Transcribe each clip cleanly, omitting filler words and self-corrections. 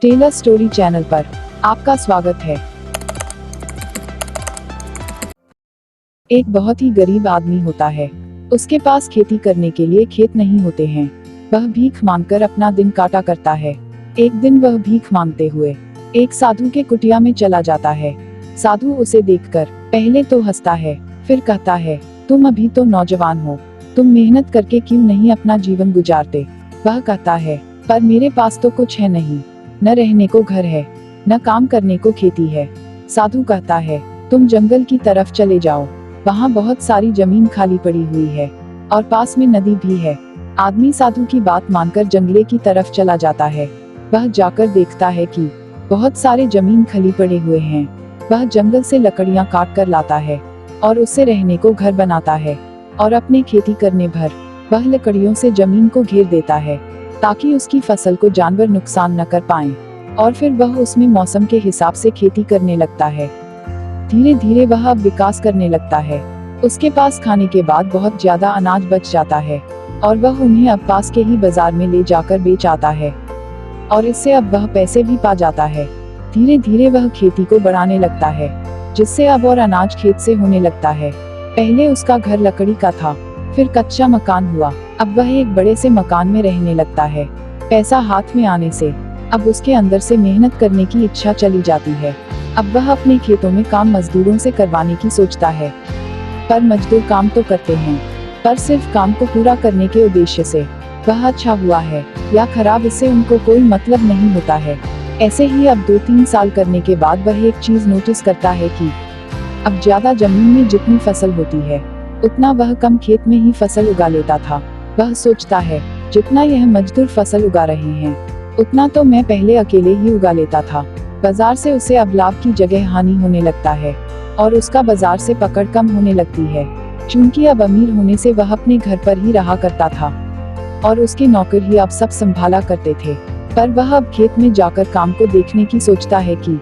Taylor story channel पर आपका स्वागत है। एक बहुत ही गरीब आदमी होता है। उसके पास खेती करने के लिए खेत नहीं होते हैं। वह भीख मांगकर अपना दिन काटा करता है। एक दिन वह भीख मांगते हुए एक साधु के कुटिया में चला जाता है। साधु उसे देखकर पहले तो हंसता है, फिर कहता है, तुम अभी तो नौजवान हो, तुम मेहनत करके क्यों नहीं अपना जीवन गुजारते। वह कहता है, पर मेरे पास तो कुछ है नहीं, न रहने को घर है, न काम करने को खेती है। साधु कहता है, तुम जंगल की तरफ चले जाओ, वहाँ बहुत सारी जमीन खाली पड़ी हुई है और पास में नदी भी है। आदमी साधु की बात मानकर जंगले की तरफ चला जाता है। वह जाकर देखता है कि बहुत सारे जमीन खाली पड़े हुए हैं। वह जंगल से लकड़ियाँ काट कर लाता है और उससे रहने को घर बनाता है और अपने खेती करने भर वह लकड़ियों से जमीन को घेर देता है ताकि उसकी फसल को जानवर नुकसान न कर पाएं। और फिर वह उसमें मौसम के हिसाब से खेती करने लगता है। धीरे धीरे वह अब विकास करने लगता है। उसके पास खाने के बाद बहुत ज्यादा अनाज बच जाता है और वह उन्हें अब पास के ही बाजार में ले जाकर बेच आता है और इससे अब वह पैसे भी पा जाता है। धीरे धीरे वह खेती को बढ़ाने लगता है, जिससे अब और अनाज खेत से होने लगता है। पहले उसका घर लकड़ी का था, फिर कच्चा मकान हुआ, अब वह एक बड़े से मकान में रहने लगता है। पैसा हाथ में आने से अब उसके अंदर से मेहनत करने की इच्छा चली जाती है। अब वह अपने खेतों में काम मजदूरों से करवाने की सोचता है। पर मजदूर काम तो करते हैं, पर सिर्फ काम को पूरा करने के उद्देश्य से। वह अच्छा हुआ है या खराब, इससे उनको कोई मतलब नहीं होता है। ऐसे ही अब 2-3 साल करने के बाद वह एक चीज नोटिस करता है कि अब ज्यादा जमीन में जितनी फसल होती है उतना वह कम खेत में ही फसल उगा लेता था। वह सोचता है, जितना यह मजदूर फसल उगा रहे हैं उतना तो मैं पहले अकेले ही उगा लेता था। बाजार से उसे अब लाभ की जगह हानि होने लगता है और उसका बाजार से पकड़ कम होने लगती है। चूंकि अब अमीर होने से वह अपने घर पर ही रहा करता था और उसके नौकर ही अब सब संभाला करते थे। पर वह अब खेत में जाकर काम को देखने की सोचता है कि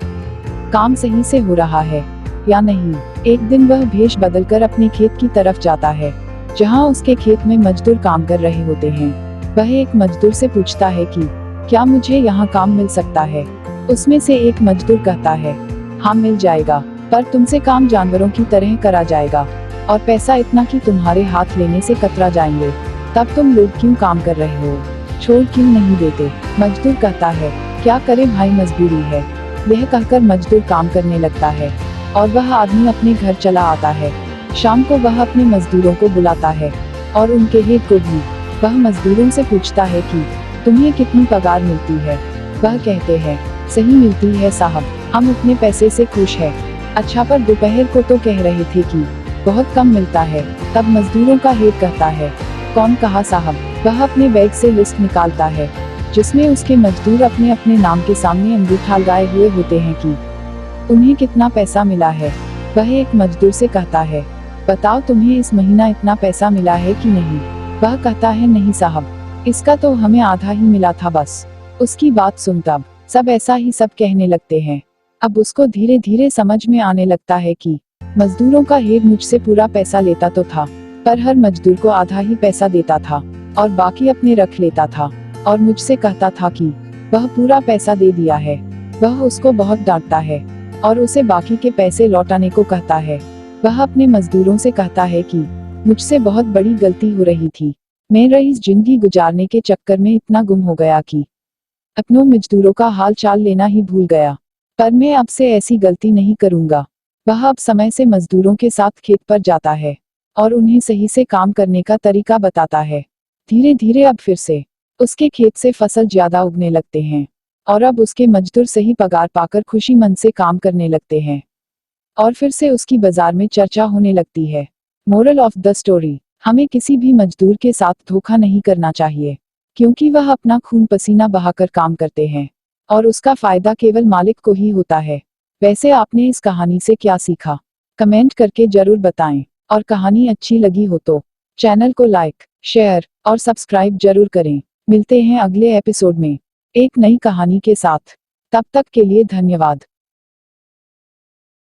काम सही से हो रहा है या नहीं। एक दिन वह भेष बदलकर अपने खेत की तरफ जाता है, जहां उसके खेत में मजदूर काम कर रहे होते हैं। वह एक मजदूर से पूछता है कि क्या मुझे यहाँ काम मिल सकता है। उसमें से एक मजदूर कहता है, हाँ मिल जाएगा, पर तुमसे काम जानवरों की तरह करा जाएगा और पैसा इतना कि तुम्हारे हाथ लेने से कतरा जाएंगे। तब तुम लोग क्यों काम कर रहे हो, छोड़ क्यों नहीं देते। मजदूर कहता है, क्या करे भाई, मजबूरी है। यह कहकर मजदूर काम करने लगता है और वह आदमी अपने घर चला आता है। शाम को वह अपने मजदूरों को बुलाता है और उनके हेड को भी। वह मजदूरों से पूछता है कि तुम्हें कितनी पगार मिलती है। वह कहते हैं, सही मिलती है साहब, हम उतने पैसे से खुश हैं। अच्छा, पर दोपहर को तो कह रहे थे कि बहुत कम मिलता है। तब मजदूरों का हेड कहता है, कौन कहा साहब। वह अपने बैग से लिस्ट निकालता है जिसमें उसके मजदूर अपने अपने नाम के सामने अंगूठा लगाए हुए होते हैं कि उन्हें कितना पैसा मिला है। वह एक मजदूर से कहता है, बताओ तुम्हें इस महीना इतना पैसा मिला है कि नहीं। वह कहता है, नहीं साहब, इसका तो हमें आधा ही मिला था बस। उसकी बात सुन तब सब ऐसा ही सब कहने लगते हैं। अब उसको धीरे धीरे समझ में आने लगता है कि मजदूरों का हेड मुझसे पूरा पैसा लेता तो था, पर हर मजदूर को आधा ही पैसा देता था और बाकी अपने रख लेता था और मुझसे कहता था कि वह पूरा पैसा दे दिया है। वह उसको बहुत डांटता है और उसे बाकी के पैसे लौटाने को कहता है। वह अपने मजदूरों से कहता है कि मुझसे बहुत बड़ी गलती हो रही थी, मैं रईस जिंदगी गुजारने के चक्कर में इतना गुम हो गया कि अपनों मजदूरों का हाल चाल लेना ही भूल गया। पर मैं अब से ऐसी गलती नहीं करूंगा। वह अब समय से मजदूरों के साथ खेत पर जाता है और उन्हें सही से काम करने का तरीका बताता है। धीरे धीरे अब फिर से उसके खेत से फसल ज्यादा उगने लगते हैं और अब उसके मजदूर सही पगार पाकर खुशी मन से काम करने लगते हैं और फिर से उसकी बाजार में चर्चा होने लगती है। मोरल ऑफ द स्टोरी, हमें किसी भी मजदूर के साथ धोखा नहीं करना चाहिए, क्योंकि वह अपना खून पसीना बहाकर काम करते हैं और उसका फायदा केवल मालिक को ही होता है। वैसे आपने इस कहानी से क्या सीखा, कमेंट करके जरूर बताएं और कहानी अच्छी लगी हो तो चैनल को लाइक, शेयर और सब्सक्राइब जरूर करें। मिलते हैं अगले एपिसोड में एक नई कहानी के साथ। तब तक के लिए धन्यवाद।